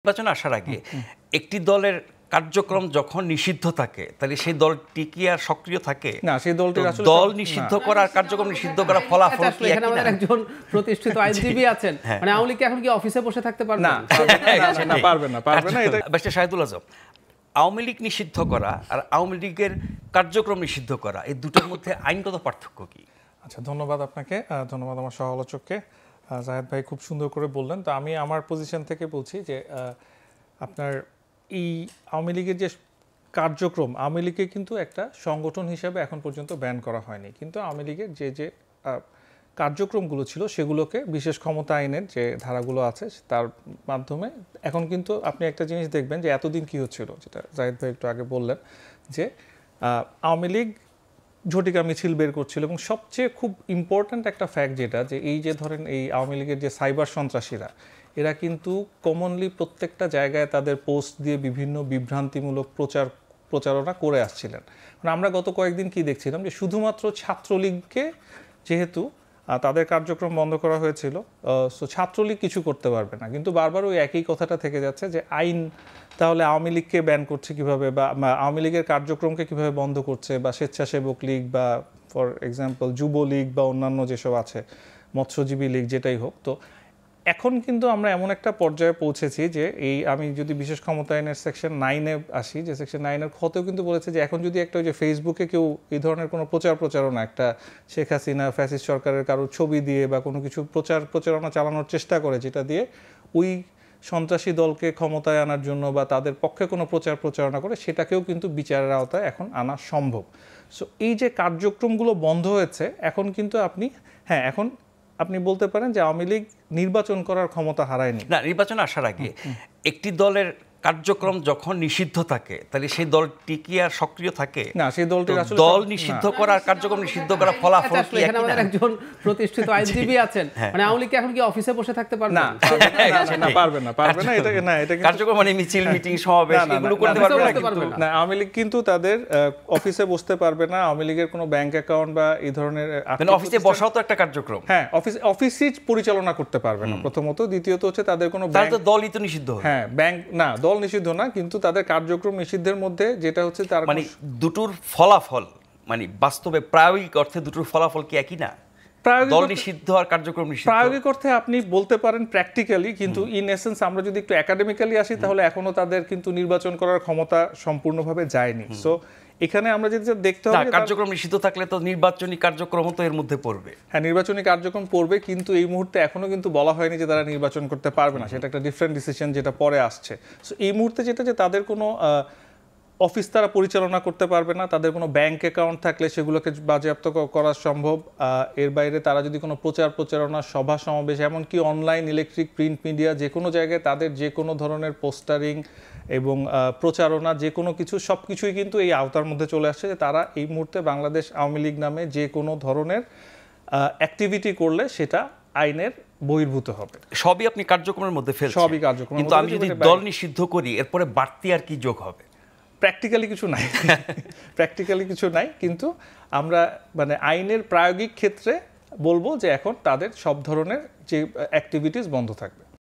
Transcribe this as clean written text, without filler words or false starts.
নির্বাচন আসার আগে একটি দলের কার্যক্রম যখন নিষিদ্ধ থাকে তাহলে সেই দলটি কি আর সক্রিয় থাকে না? সেই দলটির আসলে দল নিষিদ্ধ করা আর কার্যক্রম নিষিদ্ধ করা ফলাফল কি এখানে আমাদের একজন প্রতিষ্ঠিত আইনজীবী আছেন, মানে আওয়ামী লীগ কি এখন কি অফিসে বসে থাকতে পারবে না? না, পারবে না, পারবে না। এটা ব্যারিস্টার শাহিদুল আজম, আওয়ামী লীগ নিষিদ্ধ করা আর আওয়ামী লীগের কার্যক্রম নিষিদ্ধ করা এই দুটোর মধ্যে আইনগত পার্থক্য কি? আচ্ছা, ধন্যবাদ আপনাকে, ধন্যবাদ আমার সহ-আলোচককে। জাহেদ ভাই খুব সুন্দর করে বললেন। তো আমি আমার পজিশন থেকে বলছি যে আপনার এই আওয়ামী লীগের যে কার্যক্রম, আওয়ামী লীগকে কিন্তু একটা সংগঠন হিসেবে এখন পর্যন্ত ব্যান করা হয়নি, কিন্তু আওয়ামী লীগের যে কার্যক্রমগুলো ছিল সেগুলোকে বিশেষ ক্ষমতা আইনের যে ধারাগুলো আছে তার মাধ্যমে এখন কিন্তু আপনি একটা জিনিস দেখবেন যে এতদিন কি হচ্ছিল, যেটা জাহিদ ভাই একটু আগে বললেন, যে আওয়ামী লীগ ঝটিকা মিছিল বের করছিল এবং সবচেয়ে খুব ইম্পর্ট্যান্ট একটা ফ্যাক্ট যেটা, যে এই যে ধরেন এই আওয়ামী লীগের যে সাইবার সন্ত্রাসীরা, এরা কিন্তু কমনলি প্রত্যেকটা জায়গায় তাদের পোস্ট দিয়ে বিভিন্ন বিভ্রান্তিমূলক প্রচারণা করে আসছিলেন। মানে আমরা গত কয়েকদিন কি দেখছিলাম, যে শুধুমাত্র ছাত্রলীগকে যেহেতু তাদের কার্যক্রম বন্ধ করা হয়েছিল, সো ছাত্রলীগ কিছু করতে পারবে না, কিন্তু বারবার ওই একই কথাটা থেকে যাচ্ছে যে আইন তাহলে আওয়ামী লীগকে ব্যান করছে কিভাবে, বা আওয়ামী লীগের কার্যক্রমকে কিভাবে বন্ধ করছে, বা স্বেচ্ছাসেবক লীগ বা ফর এক্সাম্পল যুবলীগ বা অন্যান্য যেসব আছে, মৎস্যজীবী লীগ, যেটাই হোক। তো এখন কিন্তু আমরা এমন একটা পর্যায়ে পৌঁছেছি যে এই আমি যদি বিশেষ ক্ষমতা আইনের সেকশন 9-এ আসি, যে সেকশন 9-এর খতেও কিন্তু বলেছে যে এখন যদি একটা ওই যে ফেসবুকে কেউ এই ধরনের কোনো প্রচারণা, একটা শেখ হাসিনা ফ্যাসিস্ট সরকারের কারোর ছবি দিয়ে বা কোনো কিছু প্রচারণা চালানোর চেষ্টা করে, যেটা দিয়ে ওই সন্ত্রাসী দলকে ক্ষমতায় আনার জন্য বা তাদের পক্ষে কোনো প্রচারণা করে, সেটাকেও কিন্তু বিচারের আওতায় এখন আনা সম্ভব। সো এই যে কার্যক্রমগুলো বন্ধ হয়েছে, এখন কিন্তু এখন আপনি বলতে পারেন যে আওয়ামী লীগ নির্বাচন করার ক্ষমতা হারায়নি। না, নির্বাচন আসার আগে একটি দলের কার্যক্রম যখন নিষিদ্ধ থাকে তাহলে সেই দলটি কি আর সক্রিয় থাকে? না, সেই দলটির আসলে দল নিষিদ্ধ করা আর কার্যক্রম নিষিদ্ধ করা ফলাফল কি? এখানে আমাদের একজন প্রতিষ্ঠিত আইনজীবী আছেন, মানে আওয়ামী লীগ এখন কি অফিসে বসে থাকতে পারবে না? পারবে না। এটা কার্যক্রম মানে মিছিল, মিটিং, সমাবেশ এগুলো করতে পারবে না। না, আওয়ামী লীগ কিন্তু তাদের অফিসে বসতে পারবে না। আওয়ামী লীগের কোনো ব্যাংক অ্যাকাউন্ট বা এই ধরনের অফিসে বসাও তো একটা কার্যক্রম। হ্যাঁ, অফিসই পরিচালনা করতে পারবে না প্রথমত। দ্বিতীয়ত হচ্ছে তাদের কোনো দলই তো নিষিদ্ধ। হ্যাঁ, ব্যাংক না, দল নিষিদ্ধ না, কিন্তু তাদের কার্যক্রম নিষিদ্ধের মধ্যে যেটা হচ্ছে তার মানে দুটোর ফলাফল, মানে বাস্তবে প্রায়োগিক অর্থে দুটোর ফলাফল কি একই না? দল নিষিদ্ধ আর কার্যক্রম নিষিদ্ধ প্রায়োগিক অর্থে আপনি বলতে পারেন প্র্যাকটিক্যালি, কিন্তু ইন এসেন্স আমরা যদি একটু একাডেমিক্যালি আসি, তাহলে এখনো তাদের কিন্তু নির্বাচন করার ক্ষমতা সম্পূর্ণভাবে যায়নি। সো এখানে আমরা যদি দেখতে হবে, কার্যক্রম নিষিদ্ধ থাকলে তো নির্বাচনী কার্যক্রম তো এর মধ্যে পড়বে। হ্যাঁ, নির্বাচনী কার্যক্রম পড়বে, কিন্তু এই মুহূর্তে এখনো কিন্তু বলা হয়নি যে তারা নির্বাচন করতে পারবে না। সেটা একটা ডিফারেন্ট ডিসিশন যেটা পরে আসছে। সো এই মুহূর্তে যেটা, যে তাদের কোনো অফিস তারা পরিচালনা করতে পারবে না, তাদের কোনো ব্যাংক অ্যাকাউন্ট থাকলে সেগুলোকে বাজেয়াপ্ত করা সম্ভব। এর বাইরে তারা যদি কোনো প্রচারণা, সভা সমাবেশ, এমনকি অনলাইন, ইলেকট্রিক, প্রিন্ট মিডিয়া, যে কোনো জায়গায় তাদের যে কোনো ধরনের পোস্টারিং এবং প্রচারণা, যে কোনো কিছু, সব কিছুই কিন্তু এই আওতার মধ্যে চলে আসছে, যে তারা এই মুহূর্তে বাংলাদেশ আওয়ামী লীগ নামে যে কোনো ধরনের অ্যাক্টিভিটি করলে সেটা আইনের বহির্ভূত হবে। সবই আপনি কার্যক্রমের মধ্যে ফেলছেন। সবই কার্যক্রম। কিন্তু আমি যদি দল নিষিদ্ধ করি, এরপরে বাড়তি আর কি যোগ হবে? প্র্যাকটিক্যালি কিছু নাই, কিন্তু আমরা মানে আইনের প্রায়োগিক ক্ষেত্রে বলবো যে এখন তাদের সব ধরনের যে অ্যাক্টিভিটিস বন্ধ থাকবে।